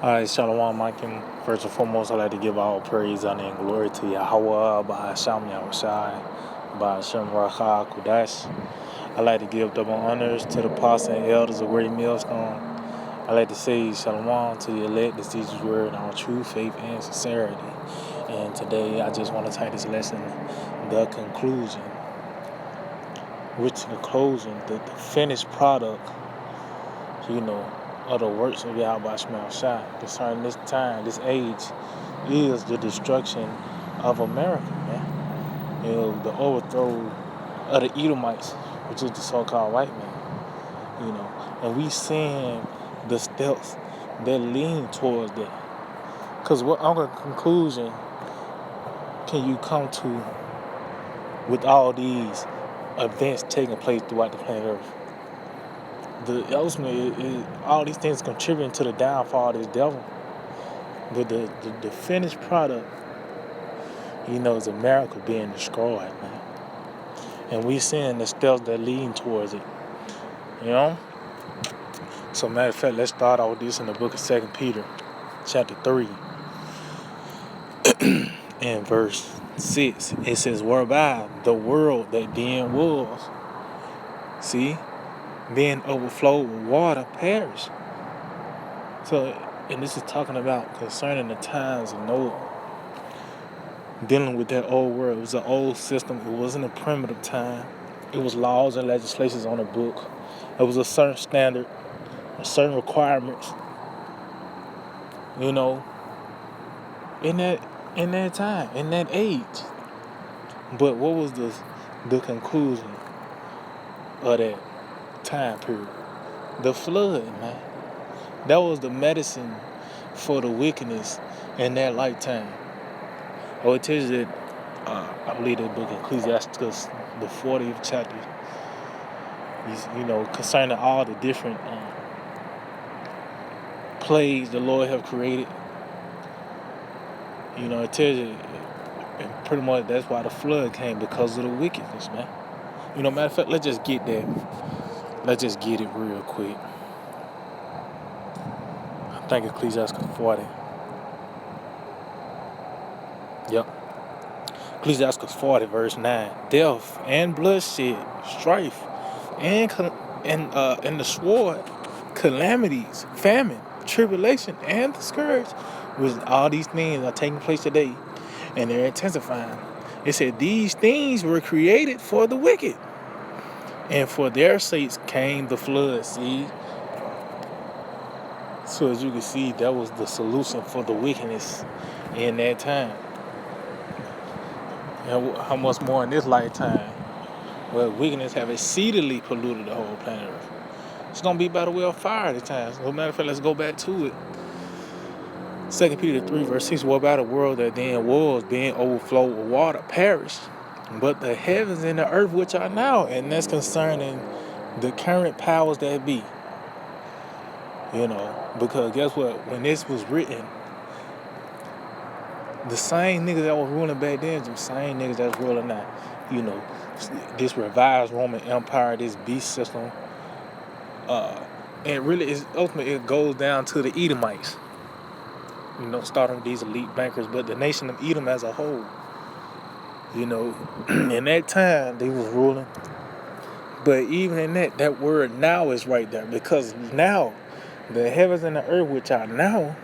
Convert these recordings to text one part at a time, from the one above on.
All right, Shalom, Mike. And first and foremost, I'd like to give all praise, honor, and glory to Yahweh, Bahasham Yahushai, Bahasham Racha Kudash. I'd like to give double honors to the apostles and elders of Great Millstone. I'd like to say Shalom to the elect, the teacher's word, and our true faith and sincerity. And today, I just want to take this lesson, the conclusion, which the closing, the finished product, of the works of Yahweh Shemel Shai concerning this time, this age, is the destruction of America, man. The overthrow of the Edomites, which is the so-called white man, And we seeing the steps that lean towards that. Because what other conclusion can you come to with all these events taking place throughout the planet Earth? Ultimately, all these things contributing to the downfall of this devil. But the finished product, is America being destroyed, man. And we seeing the steps that lead towards it, So matter of fact, let's start out with this in the book of 2 Peter, chapter 3, and verse 6. It says, whereby the world that then was, being overflowed with water, perished. So, and this is talking about concerning the times of Noah, dealing with that old world. It was an old system. It wasn't a primitive time. It was laws and legislations on a book. It was a certain standard, certain requirements, in that time, in that age. But what was the conclusion of that time period? The flood, man. That was the medicine for the wickedness in that lifetime. Oh, it tells you that, I believe the book of Ecclesiastes, the 40th chapter, concerning all the different plagues the Lord have created. It tells you, and pretty much that's why the flood came, because of the wickedness, man. Matter of fact, let's just get that. Let's just get it real quick. I think Ecclesiastes 40. Yep. Ecclesiastes 40, verse 9. Death and bloodshed, strife, and the sword, calamities, famine, tribulation, and the scourge, which all these things are taking place today, and they're intensifying. It said these things were created for the wicked, and for their sakes came the flood. See? So as you can see, that was the solution for the wickedness in that time. And how much more in this lifetime, where wickedness have exceedingly polluted the whole planet Earth. It's going to be by the way of fire at times. So matter of fact, let's go back to it. 2 Peter 3, verse 6, what about a world that then was, being overflowed with water, perished, but the heavens and the earth which are now, and that's concerning the current powers that be. Because guess what? When this was written, the same niggas that was ruling back then, the same niggas that's ruling now. This revised Roman Empire, this beast system. And really, ultimately, it goes down to the Edomites. Starting with these elite bankers, but the nation of Edom as a whole. In that time, they was ruling. But even in that word now is right there, because now, the heavens and the earth, which are now,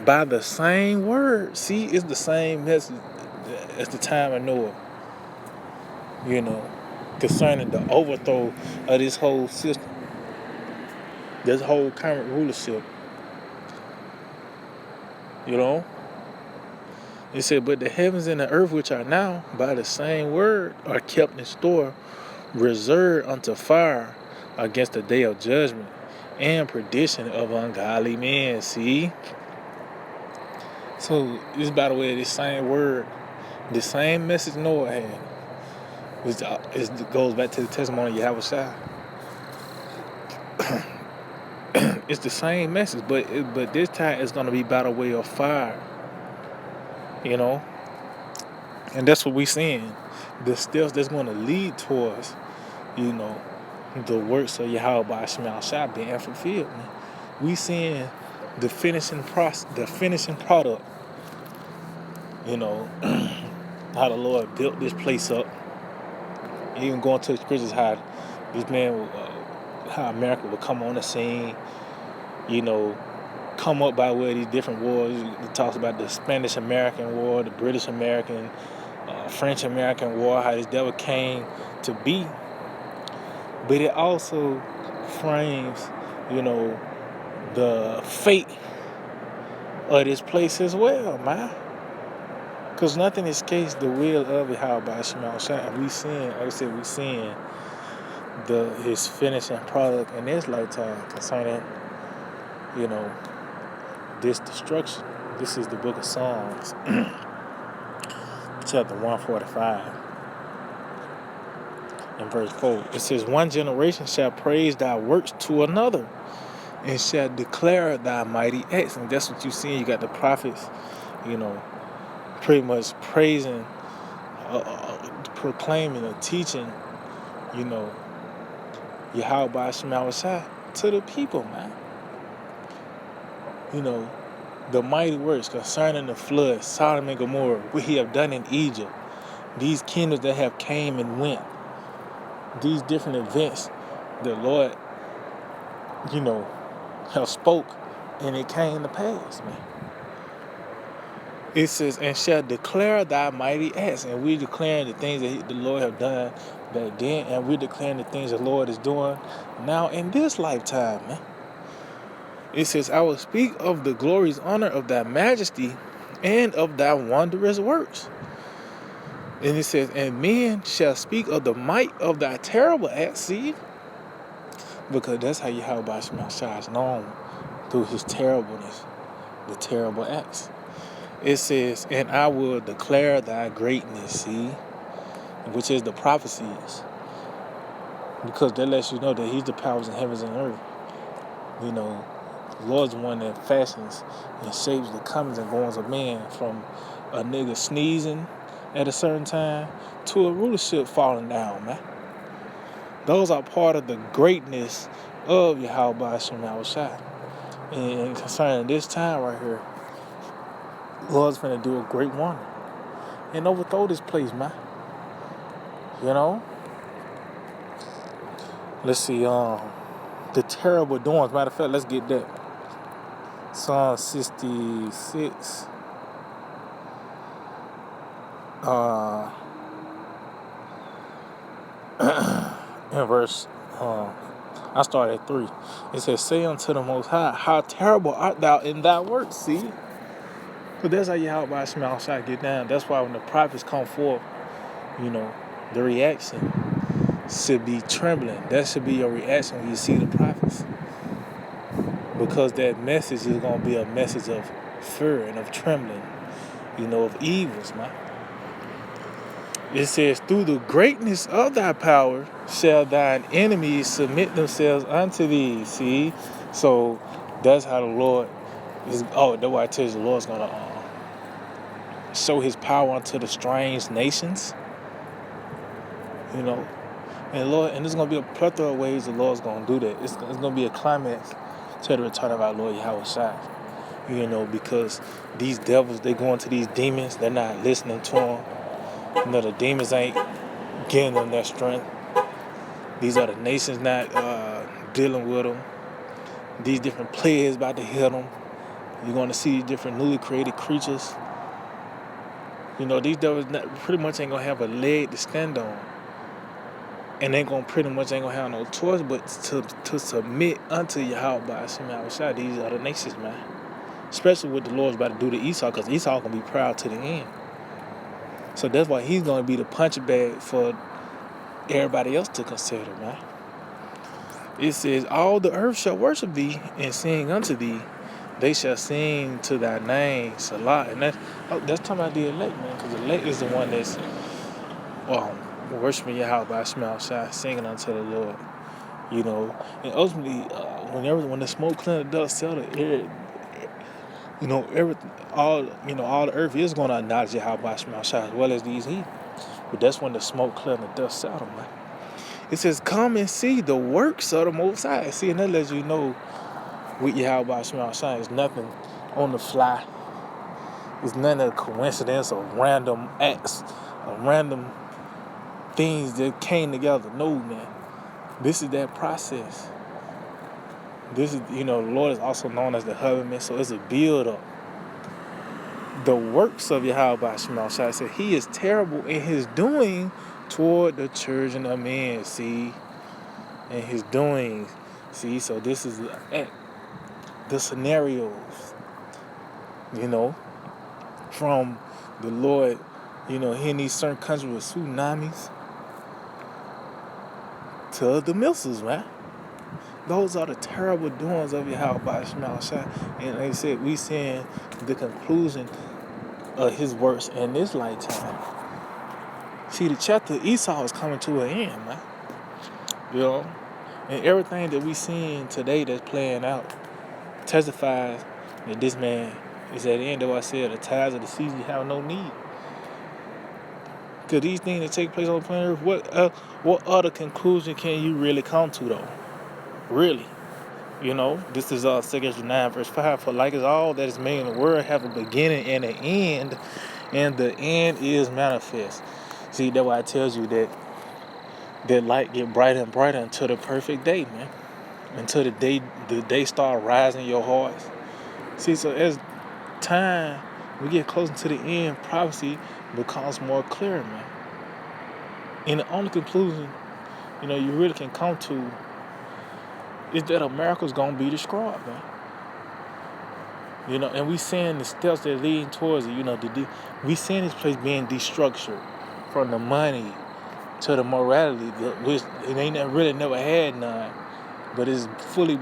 by the same word, it's the same message as the time of Noah. Concerning the overthrow of this whole system, this whole current rulership. It said, but the heavens and the earth, which are now, by the same word, are kept in store, reserved unto fire against the day of judgment and perdition of ungodly men. See? So, this by the way, this same word, the same message Noah had, it goes back to the testimony of Yahweh Shai. It's the same message, but this time it's going to be by the way of fire. And that's what we're seeing. The steps that's going to lead towards, the works of Yahweh by Shemel Shai being fulfilled. Man. We seeing the finishing product. You know, how the Lord built this place up. Even going to the scriptures, how this man, how America would come on the scene. You know, come up by way of these different wars. It talks about the Spanish-American War, the British-American, French-American War, how this devil came to be. But it also frames, you know, the fate of this place as well, man. Because nothing escapes the will of Yahweh Shema Shah. We seeing, like I said, we seeing his finishing product in this lifetime concerning, you know, this destruction. This is the book of Psalms, chapter 145, and verse 4. It says, one generation shall praise thy works to another, and shall declare thy mighty acts. And that's what you see. You got the prophets, you know, pretty much praising, proclaiming, or teaching, you know, Yahweh Shema Shah to the people, man. You know, the mighty works concerning the flood, Sodom and Gomorrah, what he have done in Egypt, these kingdoms that have came and went, these different events, the Lord, you know, have spoke, and it came to pass, man. It says, and shall declare thy mighty acts. And we're declaring the things that the Lord have done back then, and we're declaring the things the Lord is doing now in this lifetime, man. It says, I will speak of the glorious honor of thy majesty and of thy wondrous works. And it says, and men shall speak of the might of thy terrible acts, see? Because that's how Yahweh Shema Shah is known, through his terribleness, the terrible acts. It says, and I will declare thy greatness, see? Which is the prophecies. Because that lets you know that he's the powers in heavens and earth. You know, the Lord's the one that fashions and shapes the comings and goings of men, from a nigga sneezing at a certain time to a rulership falling down, man. Those are part of the greatness of Yahweh Shema Shah. And concerning this time right here, Lord's finna do a great wonder and overthrow this place, man. You know? Let's see, the terrible doings. Matter of fact, let's get that. Psalm 66. In verse, I start at 3. It says, say unto the Most High, how terrible art thou in thy works, see? Because that's how Yahweh Shema Shah get down. That's why when the prophets come forth, you know, the reaction should be trembling. That should be your reaction when you see the prophets. Because that message is going to be a message of fear and of trembling, you know, of evils, man. It says, through the greatness of thy power shall thine enemies submit themselves unto thee. See? So that's how the Lord is. Oh, that's why I tell you the Lord's going to show his power unto the strange nations. You know? And Lord, and there's going to be a plethora of ways the Lord's going to do that. It's going to be a climax to the return of our Lord Yahweh Shai. You know, because these devils, they go into these demons, they're not listening to them. You know, the demons ain't giving them that strength. These are the nations not dealing with them. These different players about to hit them. You're going to see different newly created creatures. You know, these devils pretty much ain't going to have a leg to stand on. And they pretty much ain't going to have no choice but to submit unto Yahweh Shema Shah. These are the nations, man. Especially what the Lord's about to do to Esau, because Esau going to be proud to the end. So that's why he's going to be the punch bag for everybody else to consider, man. It says, all the earth shall worship thee and sing unto thee. They shall sing to thy name, Salah. And that's talking about the elect, man, because the elect is the one that's worshiping Yahweh Shema Shai, singing unto the Lord. You know, and ultimately, when the smoke clear, the dust settle, all the earth is going to acknowledge Yahweh Shema Shai as well as these heathens. But that's when the smoke clear and the dust settle, man. It says, come and see the works of the Most High. See, and that lets you know with Yahweh Shema Shai. It's nothing on the fly. It's none of coincidence or random acts or random things that came together. No, man. This is that process. This is, the Lord is also known as the husbandman, so it's a build up. The works of Yahweh Shema Shai said he is terrible in his doing toward the children of men. See, and his doings. See, so this is the scenarios, from the Lord, here in these certain countries with tsunamis to the missiles, man. Those are the terrible doings of Yahweh Shema Shai. And like I said, we seeing the conclusion of his works in this lifetime. See, the chapter of Esau is coming to an end, man. And everything that we seeing today that's playing out testifies that this man is at the end of what I said, the ties of the season have no need. Because these things that take place on the planet Earth, what other conclusion can you really come to, though? Really? This is 2 9 verse 5. For like as all that is made in the world have a beginning and an end, and the end is manifest. See, that's why it tells you that light get brighter and brighter until the perfect day, man. Until the day start rising in your hearts. See, so as time we get closer to the end, prophecy becomes more clear, man. And the only conclusion, you really can come to is that America's gonna be destroyed, man. And we seeing the steps that are leading towards it. We seeing this place being destructured, from the money to the morality, which it ain't really never had none, but it's fully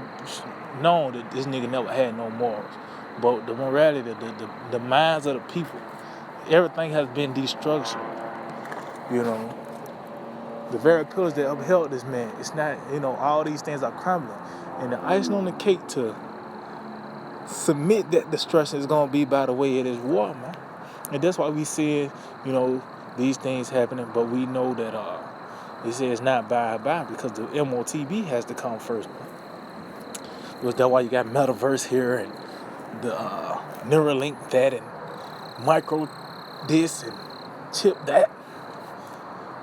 known that this nigga never had no morals. But the morality, the minds of the people, everything has been destructured. The very pillars that upheld this man, it's not, all these things are crumbling. And the icing on the cake to submit that destruction is going to be by the way it is war, man. And that's why we see, these things happening, but we know that they say it's not by because the MOTB has to come first, man. That's why you got Metaverse here and the Neuralink that and Micro this and Chip that.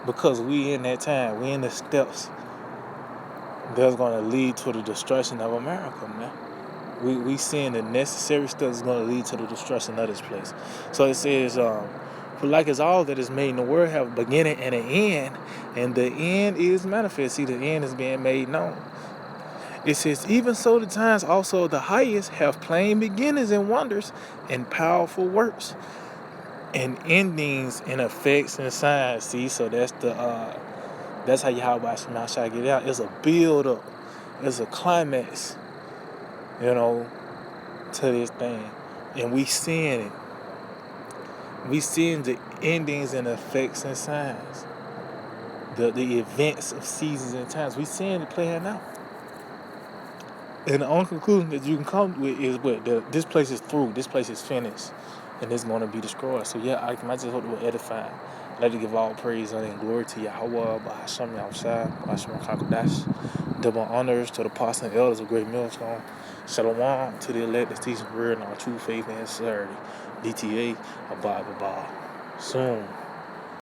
Because we in that time, we in the steps that's going to lead to the destruction of America, man. We seeing the necessary steps that's going to lead to the destruction of this place. So it says, for like as all that is made in the world have a beginning and an end, and the end is manifest. See, the end is being made known. It says, even so the times also of the highest have plain beginnings and wonders and powerful works, and endings and effects and signs. See, so that's that's how Yahweh Shema Shai get out. It's a build up. It's a climax, to this thing. And we seeing it. We seeing the endings and effects and signs. The events of seasons and times. We seeing it playing out. And the only conclusion that you can come with is this place is through. This place is finished. And it's going to be destroyed. So yeah, I just hope it will edify. I'd like to give all praise and glory to Yahweh, Bahasham Yahushua, Bahasham Kakodash. Double honors to the apostles and elders of Great Millstone. Shalom to the elect that's teaching word and our true faith and sincerity. DTA, Abba. Soon.